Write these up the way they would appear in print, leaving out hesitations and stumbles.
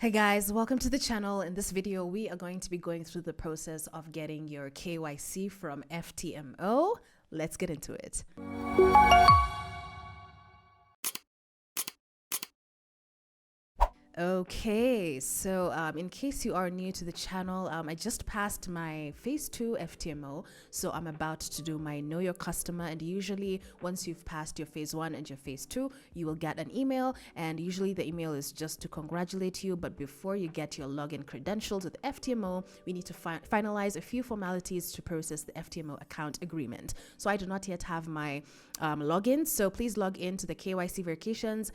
Hey guys, welcome to the channel. In this video, we are going to be going through the process of getting your KYC from FTMO. Let's get into it. Okay, so in case you are new to the channel, I just passed my phase 2 FTMO, so I'm about to do my know your customer. And usually once you've passed your phase 1 and your phase 2, you will get an email, and usually the email is just to congratulate you. But before you get your login credentials with FTMO, we need to finalize a few formalities to process the FTMO account agreement. So I do not yet have my login, so please log in to the KYC verifications,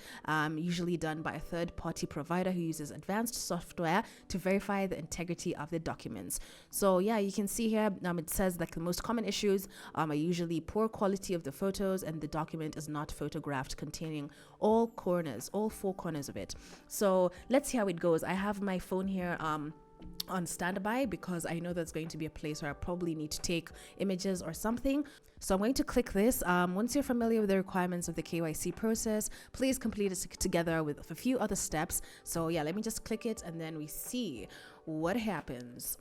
usually done by a third-party provider who uses advanced software to verify the integrity of the documents. So yeah, you can see here, it says that the most common issues are usually poor quality of the photos, and the document is not photographed, containing all four corners of it. So let's see how it goes. I have my phone here on standby because I know that's going to be a place where I probably need to take images or something. So I'm going to click this. Once you're familiar with the requirements of the KYC process, please complete it together with a few other steps. So yeah, let me just click it and then we see what happens.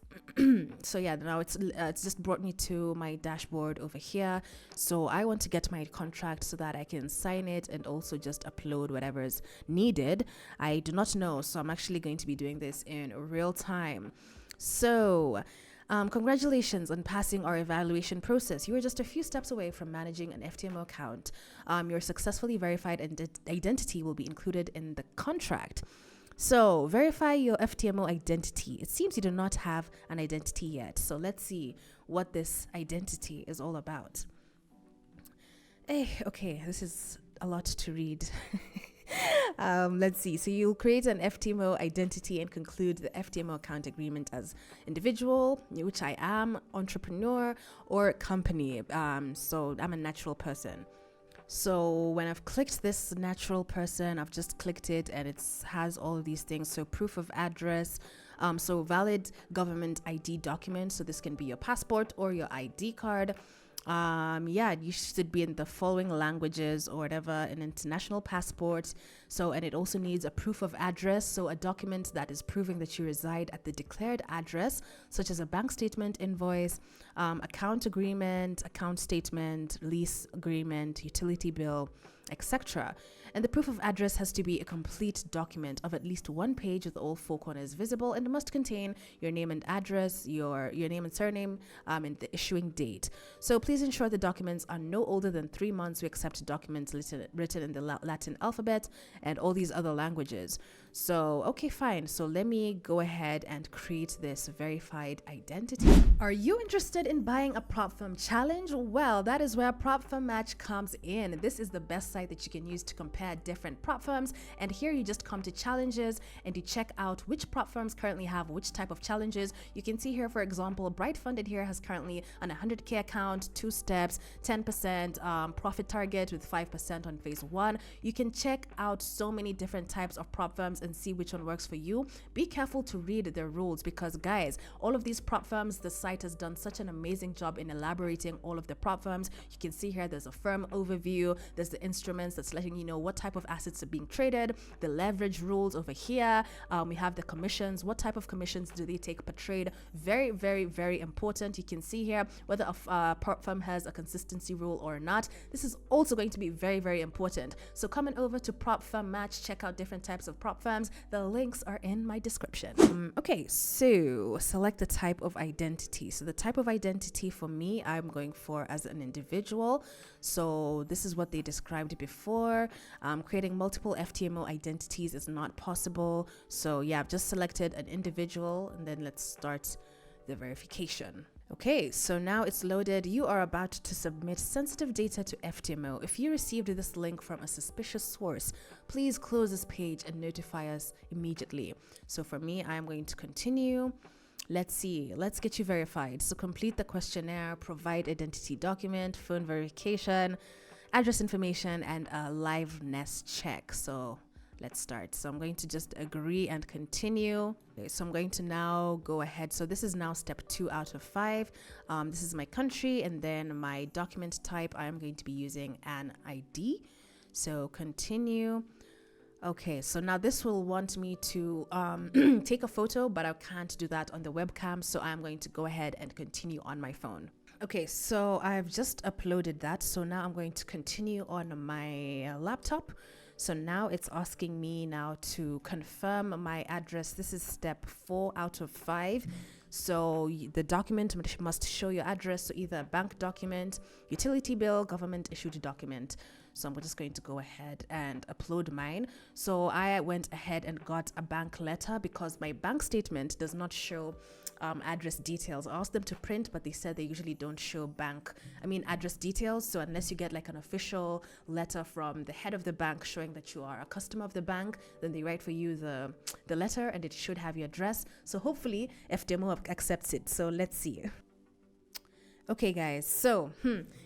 So yeah, now it's just brought me to my dashboard over here. So I want to get my contract so that I can sign it and also just upload whatever is needed. I do not know, so I'm actually going to be doing this in real time. So congratulations on passing our evaluation process. You are just a few steps away from managing an FTMO account. Your successfully verified identity will be included in the contract. So verify your FTMO identity. It seems you do not have an identity yet. So let's see what this identity is all about. Okay, this is a lot to read. Let's see. So you'll create an FTMO identity and conclude the FTMO account agreement as individual, which I am, entrepreneur, or company. So I'm a natural person. So when I've clicked this natural person, I've just clicked it and it has all of these things. So proof of address, so valid government ID document. So this can be your passport or your ID card. Yeah, you should be in the following languages or whatever, an international passport. So, and it also needs a proof of address. So a document that is proving that you reside at the declared address, such as a bank statement, invoice, account agreement, account statement, lease agreement, utility bill, etc. And the proof of address has to be a complete document of at least one page with all four corners visible, and it must contain your name and address, your name and surname, and the issuing date. So please ensure the documents are no older than 3 months. We accept documents written in the Latin alphabet and all these other languages. So, okay, fine. So let me go ahead and create this verified identity. Are you interested in buying a prop firm challenge? Well, that is where Prop Firm Match comes in. This is the best site that you can use to compare different prop firms. And here you just come to challenges and you check out which prop firms currently have which type of challenges. You can see here, for example, Bright Funded here has currently an 100K account, 2 steps, 10% profit target with 5% on phase 1. You can check out so many different types of prop firms and see which one works for you. Be careful to read their rules because, guys, all of these prop firms, the site has done such an amazing job in elaborating all of the prop firms. You can see here there's a firm overview, there's the instruments that's letting you know what type of assets are being traded, the leverage rules over here. We have the commissions, what type of commissions do they take per trade. Very, very, very important. You can see here whether a prop firm has a consistency rule or not. This is also going to be very, very important. So coming over to Prop Firm Match, check out different types of prop firms. The links are in my description. Okay, so select the type of identity. So the type of identity for me, I'm going for as an individual. So this is what they described before. Creating multiple FTMO identities is not possible. So yeah, I've just selected an individual and then let's start the verification. Okay, so now it's loaded. You are about to submit sensitive data to FTMO. If you received this link from a suspicious source, please close this page and notify us immediately. So for me, I'm going to continue. Let's see, let's get you verified. So complete the questionnaire, provide identity document, phone verification, address information, and a liveness check. So let's start. So I'm going to just agree and continue. Okay, so I'm going to now go ahead. So this is now step 2 out of 5. This is my country, and then my document type, I am going to be using an ID. So continue. Okay, so now this will want me to take a photo, but I can't do that on the webcam, so I'm going to go ahead and continue on my phone. Okay, so I've just uploaded that, so now I'm going to continue on my laptop. So now it's asking me now to confirm my address. This is step 4 out of 5. So the document must show your address, so either a bank document, utility bill, government issued document. So I'm just going to go ahead and upload mine. So I went ahead and got a bank letter because my bank statement does not show address details. I asked them to print, but they said they usually don't show address details. So unless you get like an official letter from the head of the bank showing that you are a customer of the bank, then they write for you the letter and it should have your address. So hopefully FTMO accepts it. So let's see. Okay guys, so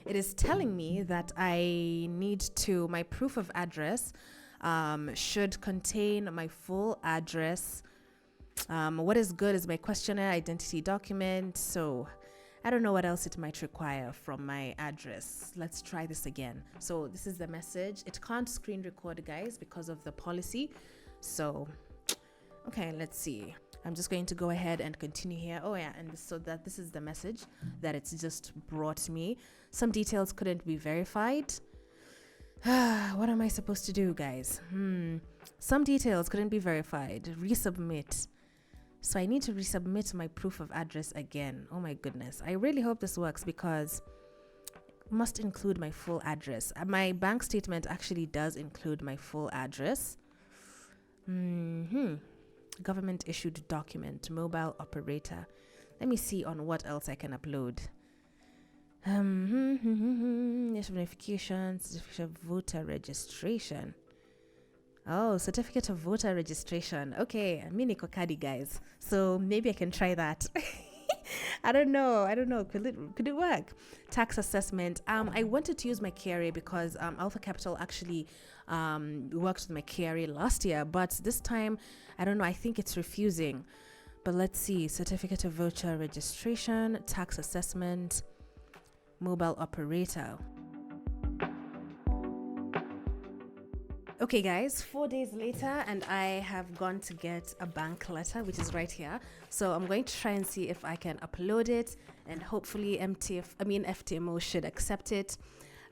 it is telling me that my proof of address should contain my full address. What is good is my questionnaire, identity document. So I don't know what else it might require from my address. Let's try this again. So this is the message. It can't screen record, guys, because of the policy. So, okay, let's see. I'm just going to go ahead and continue here. Oh yeah, and so that this is the message that it's just brought me. Some details couldn't be verified. What am I supposed to do, guys? Some details couldn't be verified. Resubmit. So I need to resubmit my proof of address again. Oh my goodness. I really hope this works because it must include my full address. My bank statement actually does include my full address. Government issued document, mobile operator. Let me see on what else I can upload. Verification, certificate of voter registration. Oh, certificate of voter registration. Okay, mini kokadi, guys. So maybe I can try that. I don't know. Could it work? Tax assessment. I wanted to use my KRA because Alpha Capital actually worked with my KRA last year, but this time I don't know. I think it's refusing. But let's see. Certificate of voter registration, tax assessment, mobile operator. Okay guys, 4 days later and I have gone to get a bank letter, which is right here. So I'm going to try and see if I can upload it, and hopefully FTMO should accept it,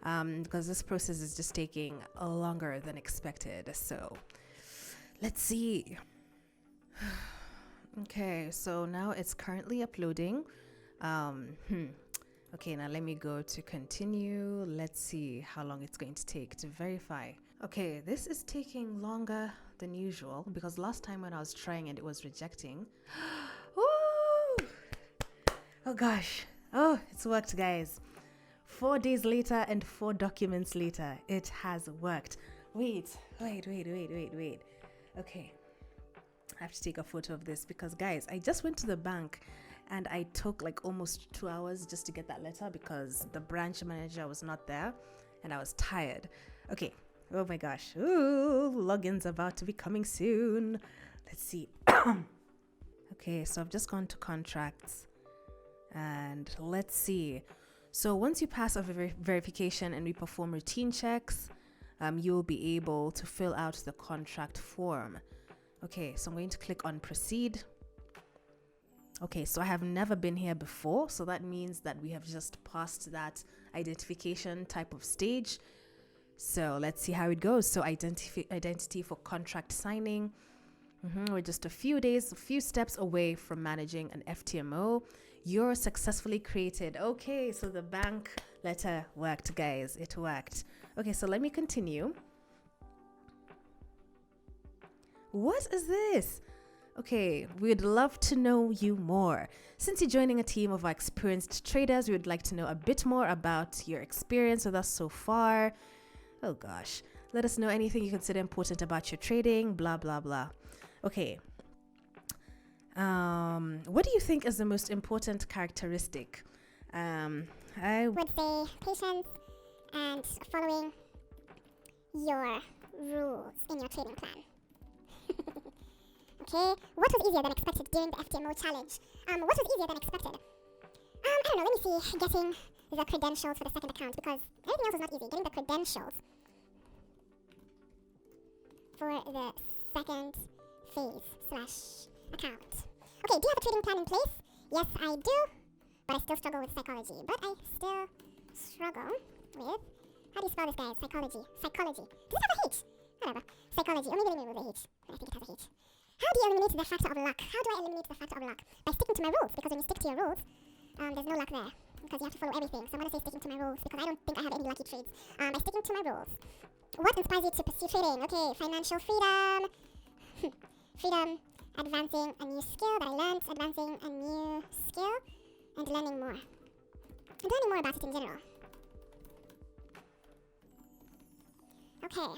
because this process is just taking longer than expected. So let's see. Okay, so now it's currently uploading. Okay, now let me go to continue. Let's see how long it's going to take to verify. Okay, this is taking longer than usual because last time when I was trying it was rejecting. Woo! Oh gosh. Oh, it's worked, guys. 4 days later and 4 documents later, it has worked. Wait. Okay. I have to take a photo of this because, guys, I just went to the bank and I took like almost 2 hours just to get that letter because the branch manager was not there and I was tired. Okay. Oh my gosh. Ooh, login's about to be coming soon. Let's see. Okay, so I've just gone to contracts and let's see. So once you pass a verification and we perform routine checks, you'll be able to fill out the contract form. Okay, so I'm going to click on proceed. Okay, so I have never been here before, so that means that we have just passed that identification type of stage. So let's see how it goes. So identity for contract signing. We're just a few steps away from managing an FTMO. You're successfully created. Okay, so the bank letter worked, guys. It worked. Okay, so let me continue. What is this? Okay, we'd love to know you more. Since you're joining a team of experienced traders, we would like to know a bit more about your experience with us so far. Oh gosh, let us know anything you consider important about your trading, blah, blah, blah. Okay. What do you think is the most important characteristic? I would say patience and following your rules in your trading plan. Okay, what was easier than expected during the FTMO challenge? What was easier than expected? I don't know, let me see, getting the credentials for the second account, because everything else was not easy. Getting the credentials for the second phase / account. Okay, do you have a trading plan in place? Yes, I do, but I still struggle with psychology. How do you spell this, guys? Psychology. Does it have a H? Whatever. Psychology. Or maybe let me remove the H. I think it has a H. How do you eliminate the factor of luck? How do I eliminate the factor of luck? By sticking to my rules, because when you stick to your rules, there's no luck there. Because you have to follow everything. So I'm going to say sticking to my rules, because I don't think I have any lucky trades. By sticking to my rules. What inspires you to pursue trading? Okay, financial freedom. Freedom, advancing a new skill that I learned, advancing a new skill, and learning more. And learning more about it in general. Okay.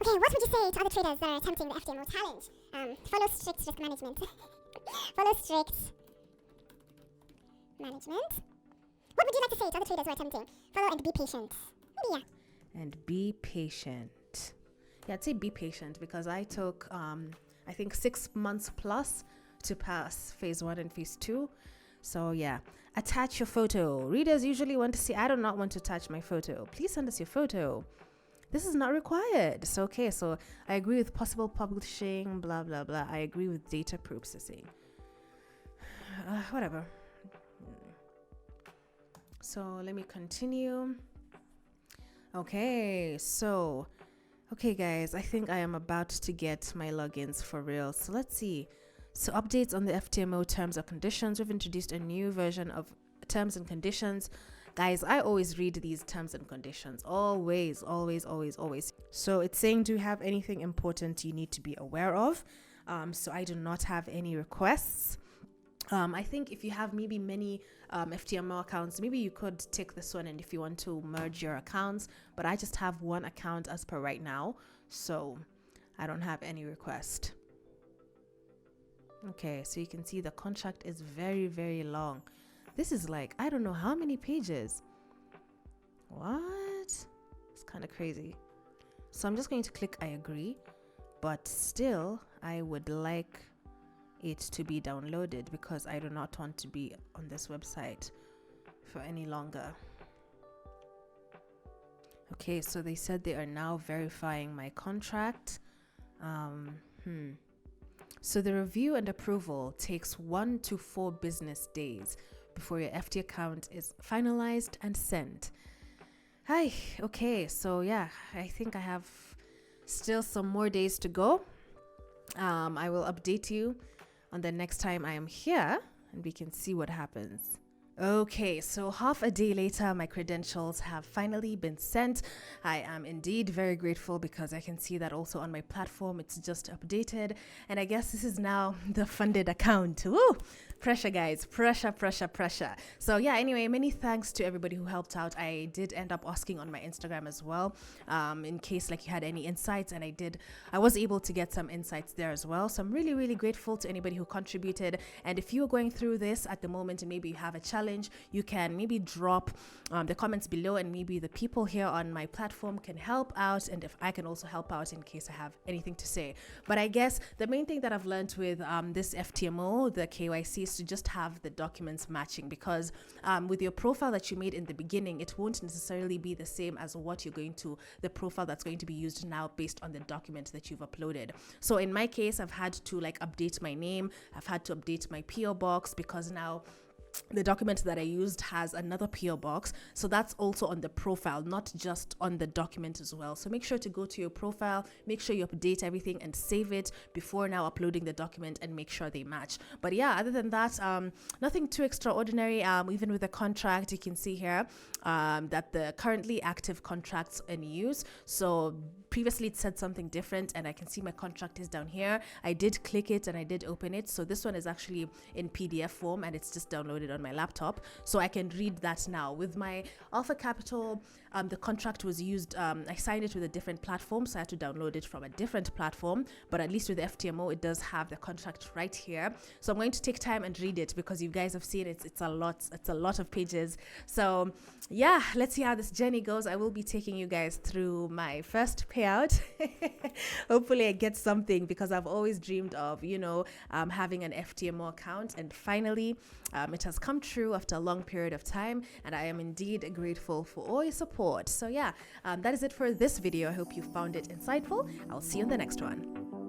Okay, what would you say to other traders that are attempting the FTMO challenge? Follow strict risk management. Follow strict management. What would you like to say to other traders who are attempting? Follow and be patient. Maybe, yeah. And be patient. Yeah, I'd say be patient because I took, I think 6 months plus to pass phase 1 and phase 2. So yeah, attach your photo. Readers usually want to see, I do not want to attach my photo. Please send us your photo. This is not required. So, okay, so I agree with possible publishing, blah, blah, blah. I agree with data processing. Whatever. So let me continue. Okay, so, okay, guys, I think I am about to get my logins for real. So let's see. So updates on the FTMO terms and conditions. We've introduced a new version of terms and conditions. Guys, I always read these terms and conditions. Always. So it's saying, do you have anything important you need to be aware of? So I do not have any requests. I think if you have maybe many FTMO accounts, maybe you could take this one and if you want to merge your accounts. But I just have one account as per right now. So I don't have any request. Okay, so you can see the contract is very, very long. This is like, I don't know how many pages. What? It's kind of crazy. So I'm just going to click I agree. But still, I would like it to be downloaded because I do not want to be on this website for any longer. Okay, so they said they are now verifying my contract. So the review and approval takes 1 to 4 business days before your FT account is finalized and sent. Hi, okay, so yeah, I think I have still some more days to go. I will update you on the next time I am here and we can see what happens. Okay, so half a day later, my credentials have finally been sent. I am indeed very grateful because I can see that also on my platform. It's just updated. And I guess this is now the funded account. Woo! Pressure, guys. Pressure. So yeah, anyway, many thanks to everybody who helped out. I did end up asking on my Instagram as well, in case like you had any insights, and I was able to get some insights there as well. So I'm really, really grateful to anybody who contributed. And if you're going through this at the moment and maybe you have a challenge, you can maybe drop the comments below and maybe the people here on my platform can help out, and if I can also help out in case I have anything to say. But I guess the main thing that I've learned with this FTMO, the KYC, is to just have the documents matching, because with your profile that you made in the beginning, it won't necessarily be the same as the profile that's going to be used now based on the document that you've uploaded. So in my case, I've had to like update my name, I've had to update my PO box because now the document that I used has another PO box. So that's also on the profile, not just on the document as well. So make sure to go to your profile, make sure you update everything and save it before now uploading the document and make sure they match. But yeah, other than that, nothing too extraordinary. Even with the contract, you can see here that the currently active contracts in use. So previously it said something different, and I can see my contract is down here. I did click it and I did open it. So this one is actually in PDF form and it's just downloaded on my laptop, so I can read that now. With my Alpha Capital, the contract was used, I signed it with a different platform, so I had to download it from a different platform, but at least with FTMO, it does have the contract right here. So I'm going to take time and read it because you guys have seen it. It's a lot of pages. So yeah, let's see how this journey goes. I will be taking you guys through my first page payout. Hopefully I get something, because I've always dreamed of, having an FTMO account, and finally it has come true after a long period of time, and I am indeed grateful for all your support. So yeah, that is it for this video. I hope you found it insightful. I'll see you in the next one.